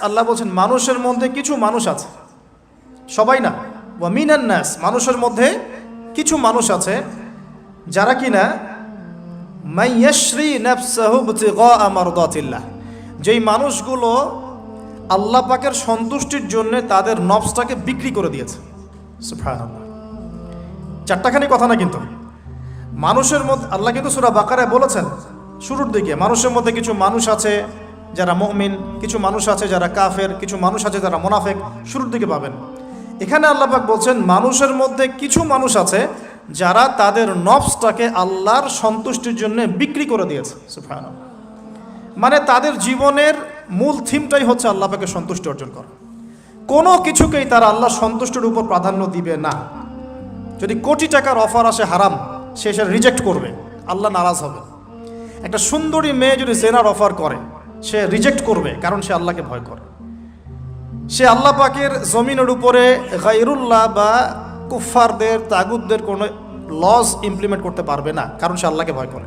আল্লাহ বলছেন মানুষের মধ্যে কিছু মানুষ আছে, সবাই না, ওয়া মিনান নাস, মানুষের মধ্যে কিছু মানুষ আছে যারা কিনা মাইয়াশরি নাফসাহু ইবতিগা মারদাতিল্লাহ, যেই মানুষগুলো আল্লাহ পাকের সন্তুষ্টির জন্য তাদের নফসটাকে বিক্রি করে দিয়েছে। সুবহানাল্লাহ, চারটাখানি কথা না, কিন্তু মানুষের মধ্যে আল্লাহ কিন্তু সূরা বাকারায় বলেছেন শুরুর দিকে, মানুষের মধ্যে কিছু মানুষ আছে যারা মুমিন, কিছু মানুষ আছে যারা কাফের, কিছু মানুষ আছে যারা মুনাফিক, শুরুর দিকে পাবেন। এখানে আল্লাহ পাক বলছেন মানুষের মধ্যে কিছু মানুষ আছে যারা তাদের নফসটাকে আল্লাহর সন্তুষ্টির জন্য বিক্রি করে দিয়েছে। সুবহানাল্লাহ, মানে তাদের জীবনের মূল থিমটাই হচ্ছে আল্লাহ পাকের সন্তুষ্টি অর্জন করা। কোনো কিছুকেই তারা আল্লাহর সন্তুষ্টির উপর প্রাধান্য দিবে না। যদি কোটি টাকার অফার আসে হারাম, সে সেটা রিজেক্ট করবে, আল্লাহ নারাজ হবে। একটা সুন্দরী মেয়ে যদি জেনার অফার করে, সে রিজেক্ট করবে, কারণ সে আল্লাহকে ভয় করে। সে আল্লাহ পাকের জমিনের উপরে গায়রুল্লাহ বা কুফফারদের, তাগুতদের কোনো লজ ইমপ্লিমেন্ট করতে পারবে না, কারণ সে আল্লাহকে ভয় করে।